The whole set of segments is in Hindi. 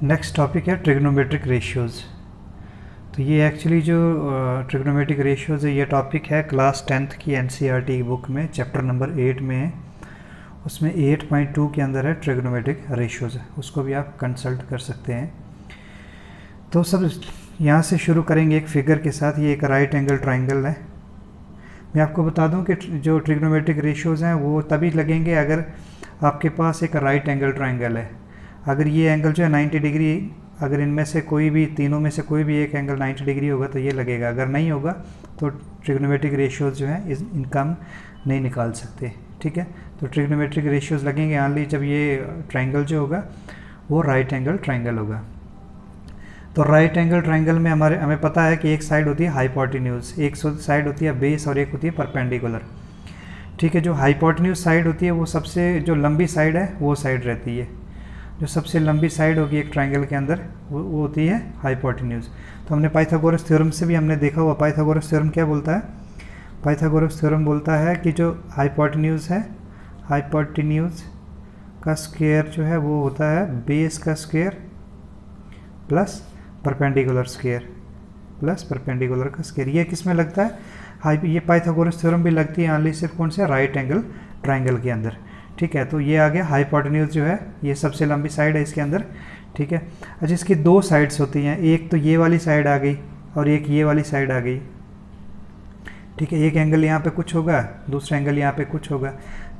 नेक्स्ट टॉपिक है ट्रिग्नोमेट्रिक रेशियोज़। तो ये एक्चुअली जो ट्रिग्नोमेट्रिक रेशियोज़ है, ये टॉपिक है क्लास 10th की एनसीईआरटी की बुक में चैप्टर नंबर 8 में है। उसमें 8.2 के अंदर है ट्रिग्नोमेट्रिक रेशियोज़, उसको भी आप कंसल्ट कर सकते हैं। तो सब यहाँ से शुरू करेंगे एक फिगर के साथ। ये एक राइट एंगल ट्राइंगल है। मैं आपको बता दूं कि जो ट्रिग्नोमेट्रिक रेशियोज़ हैं वो तभी लगेंगे अगर आपके पास एक राइट एंगल ट्राइंगल है। अगर ये एंगल जो है 90 डिग्री, अगर इनमें से कोई भी, तीनों में से कोई भी एक एंगल 90 डिग्री होगा तो ये लगेगा। अगर नहीं होगा तो ट्रिग्नोमेट्रिक रेशियोज़ जो है इनका हम नहीं निकाल सकते। ठीक है, तो ट्रिग्नोमेट्रिक रेशियोज़ लगेंगे ऑनली जब ये ट्राइंगल जो होगा वो राइट एंगल ट्राइंगल होगा। तो राइट एंगल ट्राइंगल में हमें पता है कि एक साइड होती है हाइपोटेन्यूज, एक साइड होती है बेस और एक होती है परपेंडिकुलर। ठीक है, जो हाइपोटेन्यूज साइड होती है वो सबसे जो लंबी साइड है वो साइड रहती है। जो सबसे लंबी साइड होगी एक ट्राइंगल के अंदर वो होती है हाइपोटेन्यूज। तो हमने पाइथागोरस थ्योरम से भी हमने देखा हुआ। पाइथागोरस थ्योरम क्या बोलता है? पाइथागोरस थ्योरम बोलता है कि जो हाइपोटेन्यूज है, हाइपोटेन्यूज का स्क्वायर जो है वो होता है बेस का square plus perpendicular square plus perpendicular का स्क्वायर। ये किस में लगता है? ये पाइथागोरस थ्योरम भी लगती है ऑनली सिर्फ कौन से? राइट एंगल ट्राइंगल के अंदर। ठीक है, तो ये आ गया हाइपोटेन्यूज जो है, ये सबसे लंबी साइड है इसके अंदर। ठीक है, अच्छा इसकी दो साइड्स होती हैं, एक तो ये वाली साइड आ गई और एक ये वाली साइड आ गई। ठीक है, एक एंगल यहाँ पे कुछ होगा, दूसरा एंगल यहाँ पे कुछ होगा।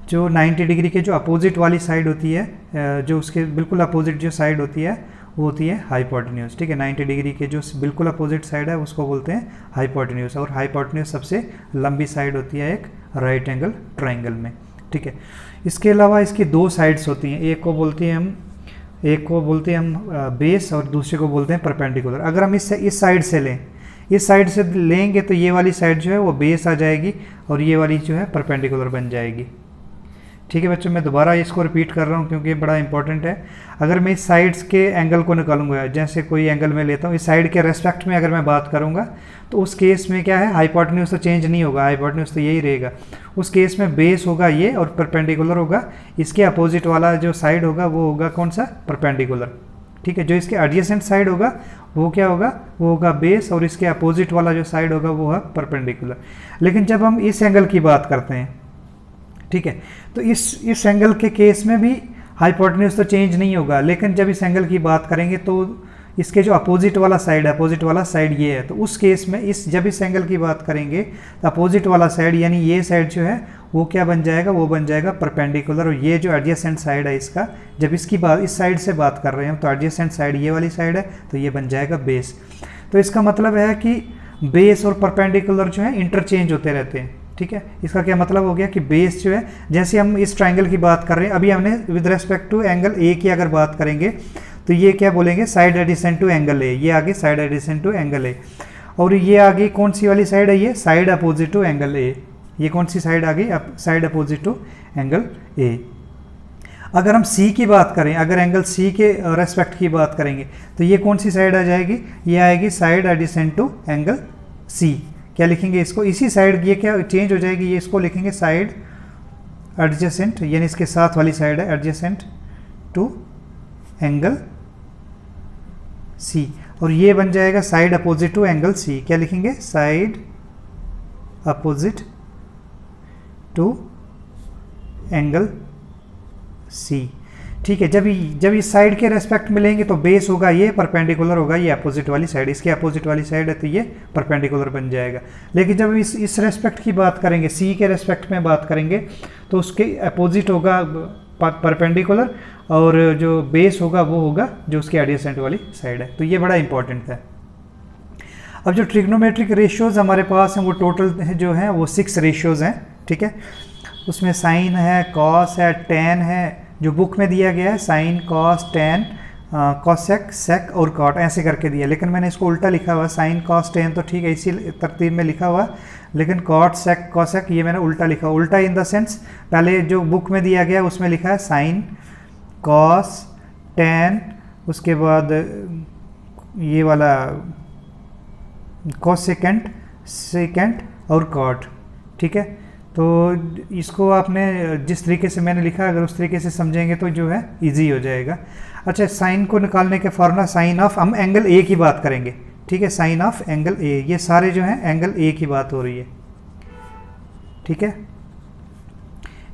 जो 90 डिग्री के जो अपोजिट वाली साइड होती है, जो उसके बिल्कुल अपोजिट जो साइड होती है वो होती है हाइपोटेन्यूज। ठीक है, 90 डिग्री के जो बिल्कुल अपोजिट साइड है उसको बोलते हैं हाइपोटेन्यूज। और हाइपोटेन्यूज सबसे लंबी साइड होती है एक राइट एंगल ट्राइंगल में। ठीक है, इसके अलावा इसकी दो साइड्स होती हैं, एक को बोलते हैं हम बेस और दूसरे को बोलते हैं परपेंडिकुलर। अगर हम इस साइड से लें, इस साइड से लेंगे तो ये वाली साइड जो है वो बेस आ जाएगी और ये वाली जो है परपेंडिकुलर बन जाएगी। ठीक है बच्चों, मैं दोबारा इसको रिपीट कर रहा हूँ क्योंकि ये बड़ा इंपॉर्टेंट है। अगर मैं इस साइड्स के एंगल को निकालूंगा, जैसे कोई एंगल मैं लेता हूँ, इस साइड के रेस्पेक्ट में अगर मैं बात करूँगा तो उस केस में क्या है, हाइपोटेन्यूज तो चेंज नहीं होगा, हाइपोटेन्यूज तो यही रहेगा। उस केस में बेस होगा ये और परपेंडिकुलर होगा, इसके अपोजिट वाला जो साइड होगा वो होगा कौन सा? परपेंडिकुलर। ठीक है, जो इसके एडजेसेंट साइड होगा वो क्या होगा? वो होगा बेस और इसके अपोजिट वाला जो साइड होगा वो है परपेंडिकुलर। लेकिन जब हम इस एंगल की बात करते हैं, ठीक है, तो इस एंगल के केस में भी हाइपोटेन्यूज तो चेंज नहीं होगा। लेकिन जब इस एंगल की बात करेंगे तो इसके जो अपोजिट वाला साइड है, अपोजिट वाला साइड ये है, तो उस केस में जब इस एंगल की बात करेंगे तो अपोजिट वाला साइड यानी ये साइड जो है वो क्या बन जाएगा? वो बन जाएगा परपेंडिकुलर। और ये जो एडजेसेंट साइड है इसका, जब इसकी बात इस साइड से बात कर रहे हैं तो एडजेसेंट साइड ये वाली साइड है तो ये बन जाएगा बेस। तो इसका मतलब है कि बेस और परपेंडिकुलर जो है इंटरचेंज होते रहते हैं। ठीक है, इसका क्या मतलब हो गया कि बेस जो है, जैसे हम इस ट्राइंगल की बात कर रहे हैं, अभी हमने with respect to angle A की अगर बात करेंगे तो ये क्या बोलेंगे? Side adjacent to angle A. ये आगे side adjacent to angle A, और ये आगे कौन सी वाली साइड है? ये side opposite to angle A. ये कौन सी साइड आ गई? Side opposite to angle A. अगर हम सी की बात करें, अगर एंगल सी के रेस्पेक्ट की बात करेंगे तो ये कौन सी साइड आ जाएगी? ये आएगी side adjacent to angle C. क्या लिखेंगे इसको? इसी साइड, ये क्या चेंज हो जाएगी, ये इसको लिखेंगे साइड एडजेसेंट, यानी इसके साथ वाली साइड है एडजेसेंट टू एंगल सी। और ये बन जाएगा side opposite to angle C. क्या लिखेंगे? Side opposite to angle C. ठीक है, जब इस साइड के रेस्पेक्ट में लेंगे तो बेस होगा ये, परपेंडिकुलर होगा ये अपोजिट वाली साइड, इसके अपोजिट वाली साइड है तो ये परपेंडिकुलर बन जाएगा। लेकिन जब इस रेस्पेक्ट की बात करेंगे, सी के रेस्पेक्ट में बात करेंगे तो उसके अपोजिट होगा परपेंडिकुलर और जो बेस होगा वो होगा जो उसके एडजेसेंट वाली साइड है। तो ये बड़ा इंपॉर्टेंट है। अब जो ट्रिग्नोमेट्रिक रेशियोज़ हमारे पास हैं वो टोटल जो है वो 6 रेशियोज़ हैं। ठीक है, उसमें साइन है, कॉस है, टेन है, जो बुक में दिया गया है साइन, कॉस, टेन, कॉसेक, सेक और कॉट ऐसे करके दिया। लेकिन मैंने इसको उल्टा लिखा हुआ, साइन, कॉस, टेन तो ठीक है इसी तरतीब में लिखा हुआ, लेकिन कॉट, सेक, कॉसेक ये मैंने उल्टा लिखा। उल्टा इन द सेंस, पहले जो बुक में दिया गया उसमें लिखा है साइन, कॉस, टेन, उसके बाद ये वाला कॉसेकेंट, सेकेंट और कॉट। ठीक है, तो इसको आपने जिस तरीके से मैंने लिखा अगर उस तरीके से समझेंगे तो जो है इजी हो जाएगा। अच्छा, साइन को निकालने के फॉर्मूला, साइन ऑफ, हम एंगल ए की बात करेंगे, ठीक है, साइन ऑफ एंगल ए, ये सारे जो हैं एंगल ए की बात हो रही है, ठीक है।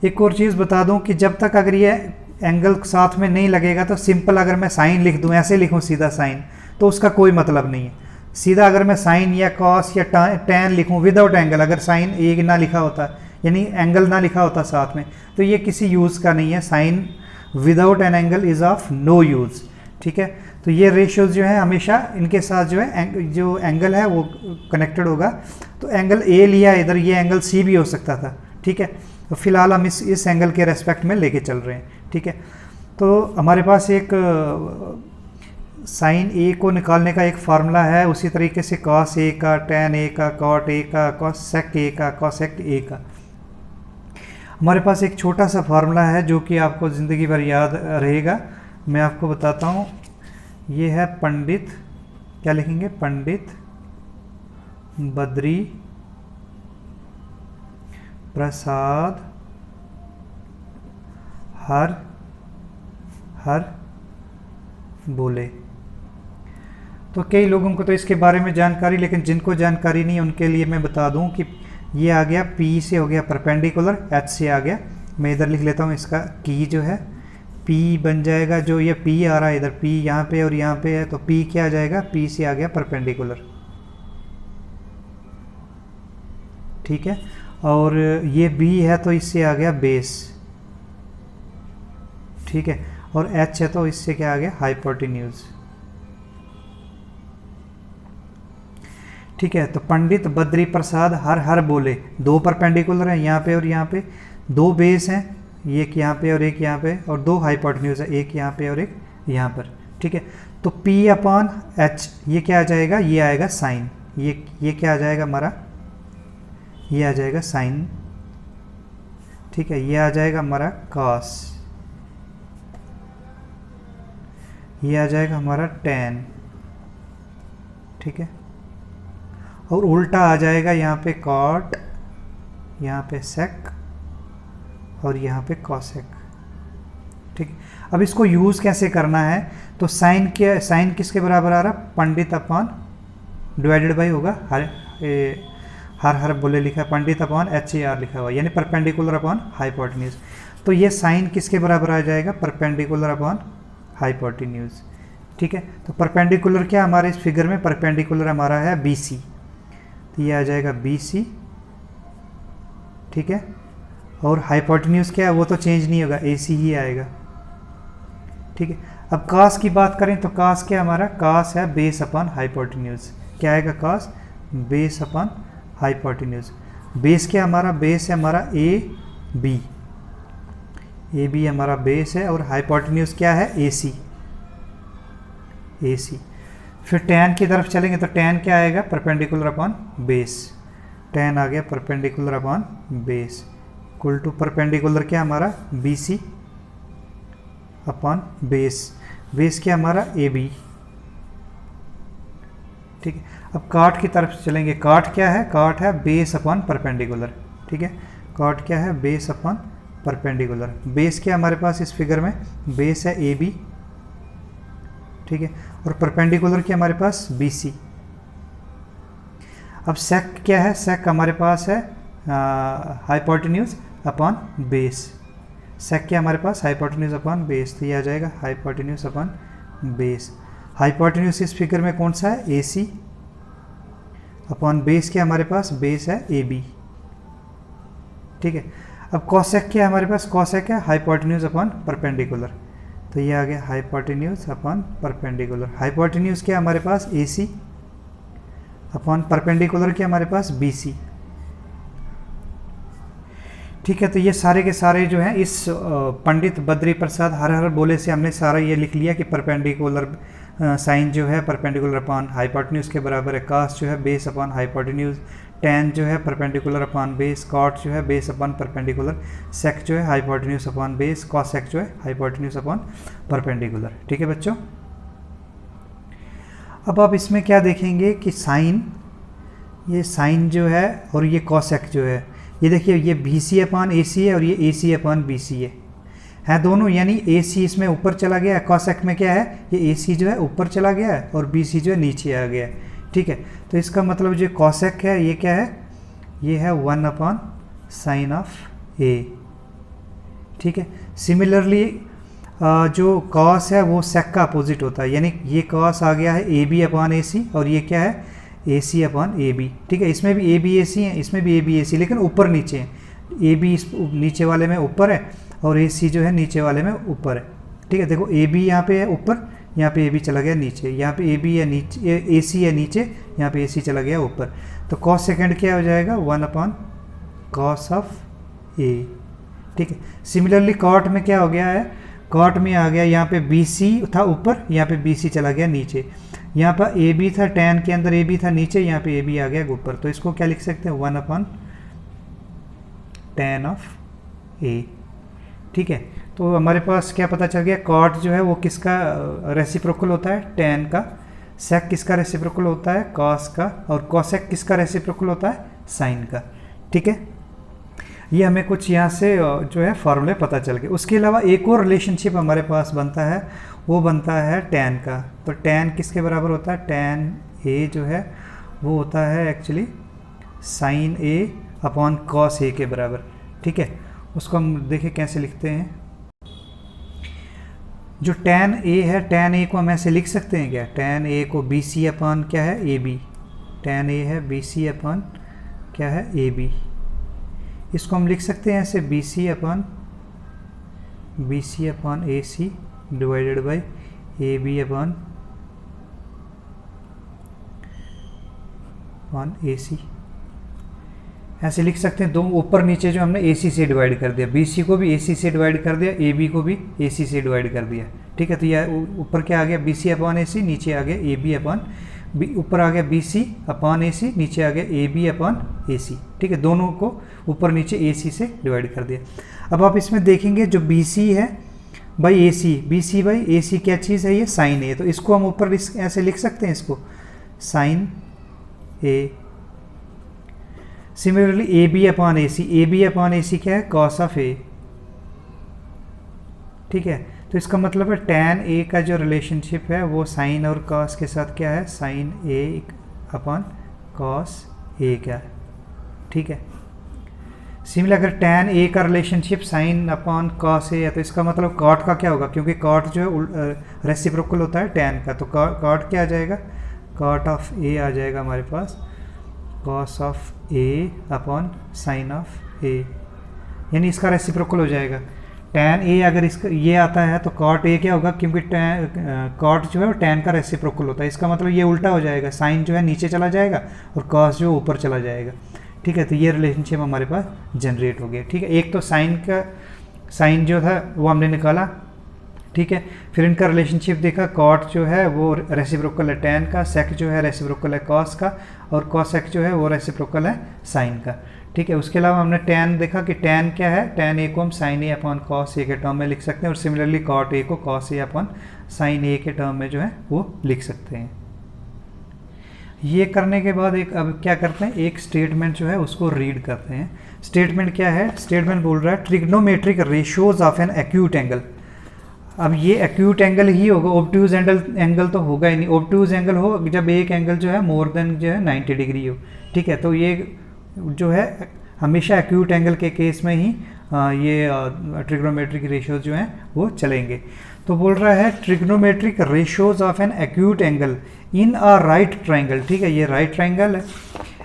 एक और चीज़ बता दूं कि जब तक अगर ये एंगल साथ में नहीं लगेगा तो सिंपल अगर मैं साइन लिख दूं, ऐसे लिखूं सीधा साइन, तो उसका कोई मतलब नहीं है। सीधा अगर मैं साइन या कॉस या टैन लिखूं विदाउट एंगल, अगर साइन ए ना लिखा होता यानी एंगल ना लिखा होता साथ में, तो ये किसी यूज़ का नहीं है। Sine without an angle is of no use, ठीक है। तो ये रेशियोज जो है हमेशा इनके साथ जो है जो एंगल है वो कनेक्टेड होगा। तो एंगल ए लिया इधर, ये एंगल सी भी हो सकता था, ठीक है। तो फिलहाल हम इस एंगल के रेस्पेक्ट में लेके चल रहे हैं, ठीक है। तो हमारे पास एक साइन ए को निकालने का एक फार्मूला है, उसी तरीके से कॉस ए का, टैन ए का, कॉट ए का, कॉसेक ए का, कॉसेक ए का। हमारे पास एक छोटा सा फार्मूला है जो कि आपको ज़िंदगी भर याद रहेगा, मैं आपको बताता हूँ। ये है पंडित, क्या लिखेंगे, पंडित बद्री प्रसाद हर हर बोले। तो कई लोगों को तो इसके बारे में जानकारी, लेकिन जिनको जानकारी नहीं उनके लिए मैं बता दूं कि ये आ गया P से हो गया परपेंडिकुलर, H से आ गया, मैं इधर लिख लेता हूँ इसका की जो है P बन जाएगा, जो ये P आ रहा है इधर, P यहाँ पे और यहाँ पे है, तो P क्या आ जाएगा, P से आ गया परपेंडिकुलर, ठीक है। और ये B है तो इससे आ गया बेस, ठीक है। और H है तो इससे क्या आ गया, हाइपोटेन्यूज, ठीक है। तो पंडित बद्री प्रसाद हर हर बोले, दो परपेंडिकुलर हैं यहाँ पे और यहाँ पे, दो बेस हैं, एक यहाँ पे और एक यहाँ पे, और दो हाइपोटेन्यूज है, एक यहाँ पे और एक यहाँ पर, ठीक है। तो P अपॉन H ये क्या आ जाएगा, ये आएगा साइन, ये क्या आ जाएगा हमारा, ये आ जाएगा साइन, ठीक है। ये आ जाएगा हमारा कॉस, ये आ जाएगा हमारा टैन, ठीक है। और उल्टा आ जाएगा यहाँ पे कॉट, यहाँ पे सेक और यहाँ पे कॉसेक, ठीक है। अब इसको यूज़ कैसे करना है, तो साइन किसके बराबर आ रहा, पंडित अपॉन डिवाइडेड बाई होगा हर हर बोले लिखा है, पंडित अपॉन HAR लिखा हुआ, यानी परपेंडिकुलर अपॉन हाइपोटेन्यूज। तो ये साइन किसके बराबर आ जाएगा, परपेंडिकुलर अपॉन हाइपोटेन्यूज, ठीक है। तो परपेंडिकुलर क्या हमारे इस फिगर में, परपेंडिकुलर हमारा है BC, तो ये आ जाएगा BC, ठीक है। और हाइपोटेन्यूज क्या है, वो तो चेंज नहीं होगा, AC ही आएगा, ठीक है। अब कास की बात करें तो कास क्या हमारा, कास है बेस अपॉन हाइपोटेन्यूज, क्या आएगा कास, बेस अपॉन हाइपोटेन्यूज। बेस क्या हमारा, बेस है हमारा AB हमारा बेस है, और हाइपोटेन्यूज क्या है, AC। फिर टैन की तरफ चलेंगे तो टैन क्या आएगा, परपेंडिकुलर अपॉन बेस, टैन आ गया perpendicular upon base, equal to perpendicular क्या हमारा BC अपॉन बेस, बेस क्या हमारा AB, ठीक है। अब काट की तरफ चलेंगे, काट क्या है, काट है बेस अपॉन परपेंडिकुलर, ठीक है। काट क्या है, बेस अपॉन परपेंडिकुलर। बेस क्या हमारे पास इस फिगर में, बेस है AB, ठीक है। और परपेंडिकुलर क्या हमारे पास BC। अब सेक क्या है, सेक हमारे पास है हाइपोटेन्यूज अपॉन बेस, सेक क्या हमारे पास, हाइपोटेन्यूज अपॉन बेस, तो ये आ जाएगा हाइपोटेन्यूज अपॉन बेस। हाइपोटेन्यूज इस फिगर में कौन सा है, AC अपॉन बेस क्या हमारे पास, बेस है AB, ठीक है। अब कॉसेक क्या है हमारे पास, कॉसेक है हाइपोटेन्यूज अपॉन परपेंडिकुलर, तो ये आ गया हाइपोटेन्यूज अपॉन परपेंडिकुलर। हाइपोटेन्यूज क्या हमारे पास AC अपॉन परपेंडिकुलर क्या हमारे पास BC, ठीक है। तो ये सारे के सारे जो हैं इस पंडित बद्री प्रसाद हर हर बोले से हमने सारा ये लिख लिया कि परपेंडिकुलर साइन जो है परपेंडिकुलर अपॉन हाइपोटेन्यूज के बराबर है, कास जो है बेस अपॉन हाइपोटेन्यूज, टैन जो है परपेंडिकुलर अपॉन बेस, कॉट जो है बेस अपॉन परपेंडिकुलर, सेक जो है हाइपोटेन्यूज अपॉन बेस, कॉसेक जो है हाइपोटेन्यूज अपॉन परपेंडिकुलर, ठीक है बच्चों। अब आप इसमें क्या देखेंगे कि साइन, ये साइन जो है और ये कॉसेक जो है, ये देखिए ये बी सी अपॉन ए सी है और ये ए सी अपॉन बी सी है दोनों, यानी ए सी इसमें ऊपर चला गया है, कॉसेक में क्या है, ये ए सी जो है ऊपर चला गया है और बी सी जो है नीचे आ गया है, ठीक है। तो इसका मतलब जो कॉसेक है ये क्या है, ये है 1 अपॉन साइन ऑफ ए, ठीक है। सिमिलरली जो कॉस है वो सेक का अपोजिट होता है, यानी ये कॉस आ गया है ए बी अपॉन ए सी और ये क्या है ए सी अपॉन ए बी, ठीक है। इसमें भी ए बी ए सी है, इसमें भी ए बी ए सी, लेकिन ऊपर नीचे है, ए बी इस नीचे वाले में ऊपर है और ए सी जो है नीचे वाले में ऊपर है, ठीक है। देखो ए बी यहाँ पे है ऊपर, यहाँ पे ए बी चला गया नीचे, यहाँ पे ए बी है नीचे, ए सी है नीचे, यहाँ पे ए सी चला गया ऊपर। तो कॉस सेकेंड क्या हो जाएगा 1 अपॉन कॉस ऑफ ए, ठीक है। सिमिलरली कॉट में क्या हो गया है, कॉट में आ गया यहाँ पे बी सी था ऊपर, यहाँ पे बी सी चला गया नीचे, यहाँ पर ए बी था, टैन के अंदर ए बी था नीचे, यहाँ पे ए बी आ गया ऊपर। तो इसको क्या लिख सकते हैं 1 अपॉन टैन ऑफ ए, ठीक है। तो हमारे पास क्या पता चल गया, कॉट जो है वो किसका रेसिप्रोकल होता है, टैन का। सेक किसका रेसिप्रोकल होता है, कॉस का। और कॉसेक किसका रेसिप्रोकल होता है, साइन का, ठीक है। ये हमें कुछ यहाँ से जो है फॉर्मूले पता चल गए। उसके अलावा एक और रिलेशनशिप हमारे पास बनता है, वो बनता है टैन का। तो टैन किसके बराबर होता है, टैन ए जो है वो होता है actually sign A upon cos A के बराबर, ठीक है। उसको हम देखें कैसे लिखते हैं। जो टैन ए है, टैन ए को हम ऐसे लिख सकते हैं क्या, टैन ए को बी सी अपॉन क्या है ए बी, टैन ए है बी सी अपॉन क्या है ए बी। इसको हम लिख सकते हैं ऐसे B C upon A C divided by A B upon A C, ऐसे लिख सकते हैं। दो ऊपर नीचे जो हमने ए सी से डिवाइड कर दिया, बी सी को भी ए सी से डिवाइड कर दिया, ए बी को भी ए सी से डिवाइड कर दिया, ठीक है। तो यह ऊपर क्या आ गया बी सी अपॉन ए सी, नीचे आ गया ए बी अपॉन बी, ऊपर आ गया बी सी अपॉन ए सी, नीचे आ गया ए बी अपॉन ए सी, ठीक है। दोनों को ऊपर नीचे ए सी से डिवाइड कर दिया। अब आप इसमें देखेंगे जो बी सी है by A C, B C by A C क्या चीज़ है, ये साइन ए। तो इसको हम ऊपर ऐसे लिख सकते हैं, इसको sine A. Similarly A B upon A C, A B upon A C क्या है, कॉस ऑफ ए, ठीक है। तो इसका मतलब है टैन ए का जो रिलेशनशिप है वो साइन और कॉस के साथ क्या है, sine A upon cos A क्या है, ठीक है। सिमिलर अगर टैन ए का relationship sine upon cos A है तो इसका मतलब कॉट का क्या होगा, क्योंकि कॉट जो है रेसिप्रोकल होता है टैन का। तो कॉट क्या आ जाएगा, कॉट ऑफ ए आ जाएगा हमारे पास cos of A upon sine of A, यानी इसका रेसिप्रोकल हो जाएगा। टैन ए अगर इसका ये आता है तो कॉट ए क्या होगा, क्योंकि कॉट जो है वो टैन का रेसिप्रोकल होता है। इसका मतलब ये उल्टा हो जाएगा, साइन जो है नीचे चला जाएगा और कॉस जो ऊपर चला जाएगा, ठीक है। तो ये रिलेशनशिप हमारे पास जनरेट हो गया, ठीक है। एक तो साइन जो था वो हमने निकाला, ठीक है। फिर इनका रिलेशनशिप देखा, कॉट जो है वो रेसिप्रोकल है टैन का, सेक जो है रेसिप्रोकल है कॉस का, और कॉसेक जो है वो रेसिप्रोकल है साइन का, ठीक है। उसके अलावा हमने टैन देखा कि टैन क्या है, टैन ए को हम sign A upon cos A के टर्म में लिख सकते हैं, और सिमिलरली कॉट ए को कॉस ए अपॉन साइन ए के टर्म में जो है वो लिख सकते हैं। ये करने के बाद अब क्या करते हैं, एक स्टेटमेंट जो है उसको रीड करते हैं। स्टेटमेंट क्या है, स्टेटमेंट बोल रहा है trigonometric ratios of an acute angle. अब ये एक्यूट एंगल ही होगा, ऑब्ट्यूज एंगल तो होगा ही नहीं। ऑब्ट्यूज एंगल हो जब एक एंगल जो है मोर देन जो है 90 डिग्री हो, ठीक है। तो ये जो है हमेशा एक्यूट एंगल के केस में ही ये ट्रिग्नोमेट्रिक रेशियोज जो हैं वो चलेंगे। तो बोल रहा है trigonometric ratios of an acute angle in a right triangle, ठीक है। ये राइट ट्राइंगल है,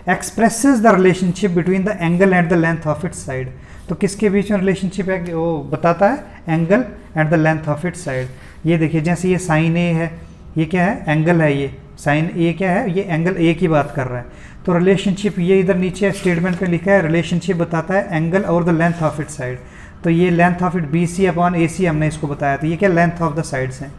expresses the relationship between the angle and the length of its side. तो किसके बीच में रिलेशनशिप है, वो बताता है angle and the length of its side. ये देखिए जैसे ये साइन ए है, ये क्या है, एंगल है, ये साइन ए क्या है, ये एंगल ए की बात कर रहा है। तो रिलेशनशिप ये इधर नीचे स्टेटमेंट पे लिखा है, रिलेशनशिप बताता है एंगल और the length of its side. तो ये length of it B C upon A C हमने इसको बताया था, ये क्या लेंथ ऑफ द साइड्स हैं,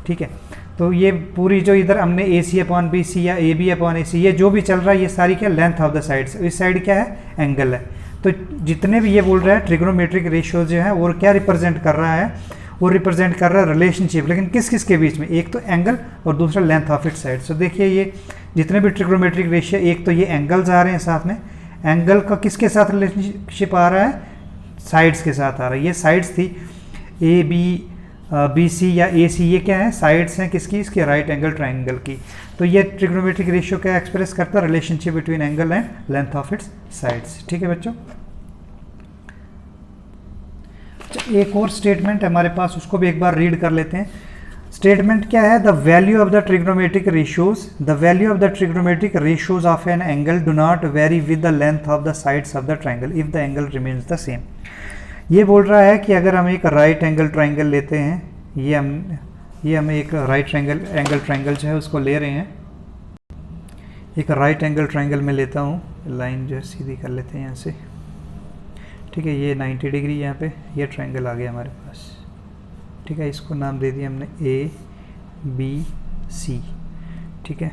ठीक है। तो ये पूरी जो इधर हमने ए सी अपॉन बी सी या ए बी अपॉन ए सी, ये जो भी चल रहा है ये सारी क्या लेंथ ऑफ द साइड्स। इस साइड क्या है, एंगल है। तो जितने भी ये बोल रहा है ट्रिग्नोमेट्रिक रेशियो जो है वो क्या रिप्रेजेंट कर रहा है, वो रिप्रेजेंट कर रहा है रिलेशनशिप, लेकिन किस किस के बीच में, एक तो एंगल और दूसरा लेंथ ऑफ इट साइड। सो देखिए ये जितने भी ट्रिग्नोमेट्रिक रेशियो, एक तो ये एंगल्स आ रहे हैं साथ में, एंगल का किसके साथ रिलेशनशिप आ रहा है, साइड्स के साथ आ रहा है। ये साइड्स थी ए बी बी सी या ए सी, ये क्या है, साइड्स हैं किसकी, इसके राइट एंगल ट्राइंगल की। तो ये ट्रिग्नोमेट्रिक रेशियो क्या एक्सप्रेस करता है, relationship between angle and length of it's sides. ठीक है बच्चों। एक और स्टेटमेंट हमारे पास, उसको भी एक बार रीड कर लेते हैं। स्टेटमेंट क्या है, the value of the trigonometric ratios, the value of the trigonometric ratios of an angle do not very with the length of the sides of the triangle if the angle remains the same. ये बोल रहा है कि अगर हम एक राइट एंगल ट्राइंगल लेते हैं, ये हम एक राइट एंगल ट्राइंगल जो है उसको ले रहे हैं, एक राइट एंगल ट्राइंगल में लेता हूँ, लाइन जो है सीधी कर लेते हैं यहाँ से। ठीक है, ये 90 डिग्री यहाँ पे ये ट्राइंगल आ गया हमारे पास। ठीक है, इसको नाम दे दिया हमने ए बी सी। ठीक है,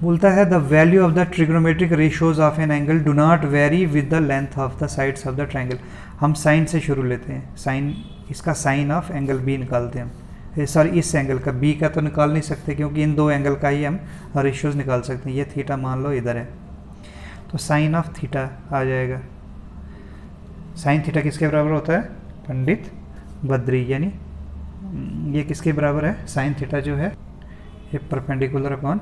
बोलता है the value of the trigonometric ratios of an angle do not very with the length of the sides of the triangle. हम साइन से शुरू लेते हैं, साइन, इसका साइन ऑफ एंगल बी निकालते हैं हम, सॉरी इस एंगल का, बी का तो निकाल नहीं सकते क्योंकि इन दो एंगल का ही हम रेशियोज निकाल सकते हैं। ये थीटा मान लो इधर है, तो साइन ऑफ थीटा आ जाएगा। साइन थीटा किसके बराबर होता है, पंडित बद्री, यानी ये किसके बराबर है, साइन थीटा जो है ये परपेंडिकुलर अपॉन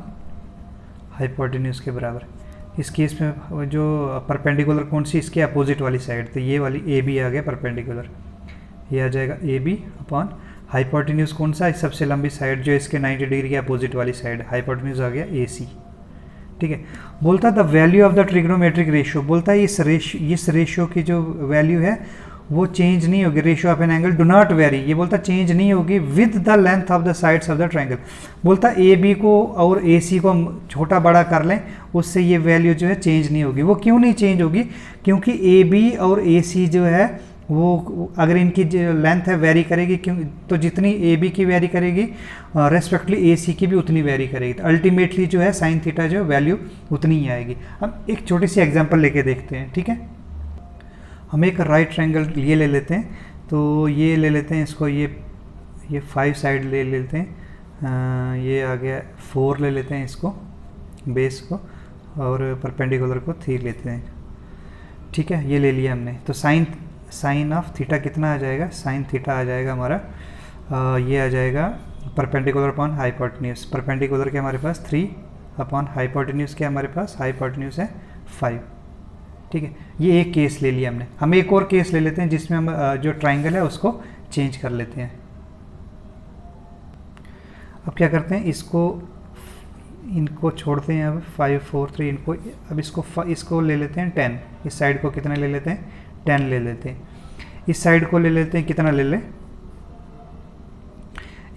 हाइपोटेन्यूज के बराबर। इस केस में जो परपेंडिकुलर कौन सी, इसके अपोजिट वाली साइड, तो ये वाली ए बी आ गया परपेंडिकुलर, ये आ जाएगा ए बी अपॉन हाइपोटेन्यूज कौन सा, सबसे लंबी साइड जो इसके 90 डिग्री के अपोजिट वाली साइड, हाइपोटेन्यूज आ गया ए सी। ठीक है, बोलता the value of the trigonometric ratio, बोलता है इस रेशियो की जो वैल्यू है वो चेंज नहीं होगी, ratio of an angle do not very, ये बोलता चेंज नहीं होगी with the length of the sides of the triangle. बोलता ए बी को और ए सी को हम छोटा बड़ा कर लें, उससे ये वैल्यू जो है चेंज नहीं होगी। वो क्यों नहीं चेंज होगी, क्योंकि ए बी और ए सी जो है वो अगर इनकी जो लेंथ है वेरी करेगी, क्यों, तो जितनी ए बी की वेरी करेगी रेस्पेक्टली ए सी की भी उतनी वेरी करेगी, तो अल्टीमेटली जो है साइन थीटा जो वैल्यू उतनी ही आएगी। हम एक छोटी सी एग्जांपल लेके देखते हैं। ठीक है, हम एक राइट ट्रायंगल ये ले लेते हैं, तो ये ले लेते हैं इसको, ये 5 साइड ले लेते हैं, ये आ गया 4 ले लेते हैं इसको, बेस को, और परपेंडिकुलर को 3 लेते हैं। ठीक है, ये ले लिया हमने। तो साइन ऑफ थीटा कितना आ जाएगा, साइन थीटा आ जाएगा हमारा, ये आ जाएगा परपेंडिकुलर अपॉन हाइपोटेन्यूज। परपेंडिकुलर के हमारे पास 3 अपॉन हाइपोटेन्यूज के हमारे पास हाइपोटेन्यूज है 5। ठीक है, ये एक केस ले लिया हमने। हम एक और केस ले लेते हैं जिसमें हम जो ट्राइंगल है उसको चेंज कर लेते हैं। अब क्या करते हैं, इनको छोड़ते हैं, अब 5 4 3 इनको, अब इसको ले लेते हैं 10। इस साइड को कितना ले लेते हैं, 10 ले लेते हैं। इस साइड को ले लेते हैं, कितना ले लें,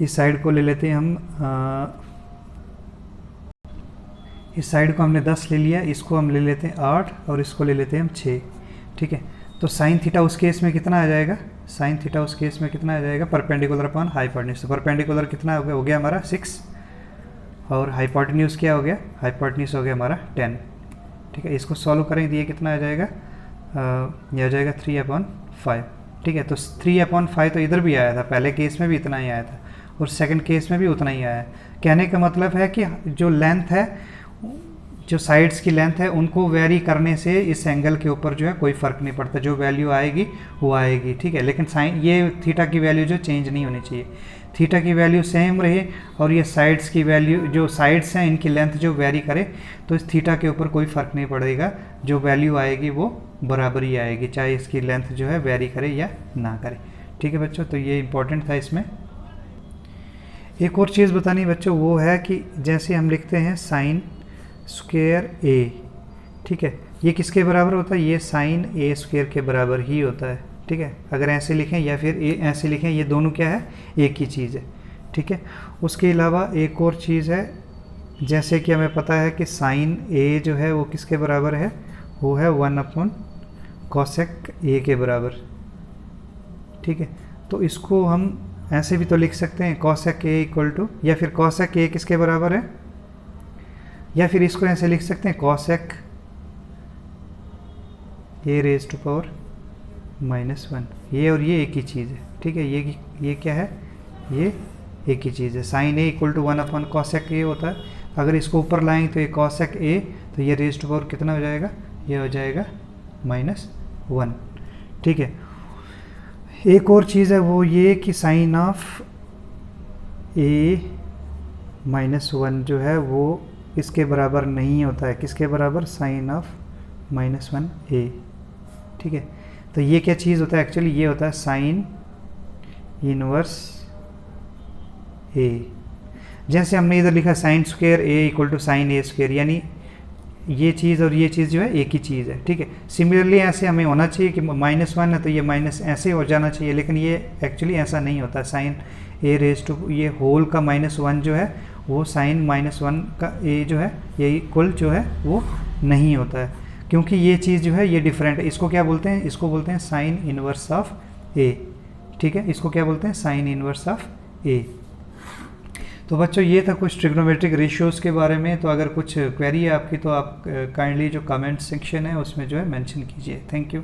इस साइड को ले लेते हैं हम, इस साइड को हमने 10 ले लिया, इसको हम ले लेते हैं 8 और इसको ले लेते हैं हम 6। ठीक है, तो साइन थीटा उस केस में कितना आ जाएगा, साइन थीटा उस केस में कितना आ जाएगा, परपेंडिकुलर अपॉन हाइपोटेन्यूज। तो परपेंडिकुलर कितना हो गया हमारा 6, और हाइपोटेन्यूज क्या हो गया, हाइपोटेन्यूज हो गया हमारा 10। ठीक है, इसको सॉल्व करेंगे, ये कितना आ जाएगा, ये आ जाएगा 3/5। ठीक है, तो 3/5 तो इधर भी आया था, पहले केस में भी इतना ही आया था और सेकंड केस में भी उतना ही आया। कहने का मतलब है कि जो लेंथ है, जो साइड्स की लेंथ है, उनको वेरी करने से इस एंगल के ऊपर जो है कोई फ़र्क नहीं पड़ता, जो वैल्यू आएगी वो आएगी। ठीक है, लेकिन साइन ये थीटा की वैल्यू जो चेंज नहीं होनी चाहिए, थीटा की वैल्यू सेम रहे, और ये साइड्स की वैल्यू, जो साइड्स हैं इनकी लेंथ जो वेरी करे, तो इस थीटा के ऊपर कोई फ़र्क नहीं पड़ेगा, जो वैल्यू आएगी वो बराबर ही आएगी, चाहे इसकी लेंथ जो है वेरी करे या ना करे। ठीक है बच्चों, तो ये इंपॉर्टेंट था इसमें। एक और चीज़ बतानी बच्चों, वो है कि जैसे हम लिखते हैं साइन स्क्वायर ए, ठीक है, ये किसके बराबर होता है, ये साइन ए स्क्वायर के बराबर ही होता है। ठीक है, अगर ऐसे लिखें या फिर ऐसे लिखें, ये दोनों क्या है, एक ही चीज़ है। ठीक है, उसके अलावा एक और चीज़ है, जैसे कि हमें पता है कि साइन ए जो है वो किसके बराबर है, वो है 1/cosec ए के बराबर। ठीक है, तो इसको हम ऐसे भी तो लिख सकते हैं, cosec ए इक्वल टू, या फिर cosec ए किसके बराबर है, या फिर इसको ऐसे लिख सकते हैं cosec A raise to power -1। ये और ये एक ही चीज़ है। ठीक है, ये क्या है, ये एक ही चीज़ है। Sine A equal to 1/cosec A होता है, अगर इसको ऊपर लाएंगे तो ये कॉसेक ए, तो ये रेज़ टू पावर कितना हो जाएगा, ये हो जाएगा -1। ठीक है, एक और चीज़ है वो ये कि साइन ऑफ ए -1 जो है वो इसके बराबर नहीं होता है, किसके बराबर, साइन ऑफ -1 ए। ठीक है, तो ये क्या चीज़ होता है एक्चुअली, ये होता है साइन इनवर्स ए। जैसे हमने इधर लिखा sine square A equal to sine A square, यानी ये चीज़ और ये चीज़ जो है एक ही चीज़ है। ठीक है, सिमिलरली ऐसे हमें होना चाहिए कि -1 है तो ये माइनस ऐसे हो जाना चाहिए, लेकिन ये एक्चुअली ऐसा नहीं होता। साइन ए रेज टू ये होल का -1 जो है वो साइन -1 का ए जो है ये इक्वल जो है वो नहीं होता है, क्योंकि ये चीज़ जो है ये डिफरेंट है। इसको क्या बोलते हैं, इसको बोलते हैं साइन इनवर्स ऑफ ए। ठीक है, इसको क्या बोलते हैं, साइन इनवर्स ऑफ ए। तो बच्चों ये था कुछ ट्रिग्नोमेट्रिक रेशियोज़ के बारे में। तो अगर कुछ क्वेरी है आपकी तो आप काइंडली जो कमेंट सेक्शन है उसमें जो है मेंशन कीजिए। Thank you.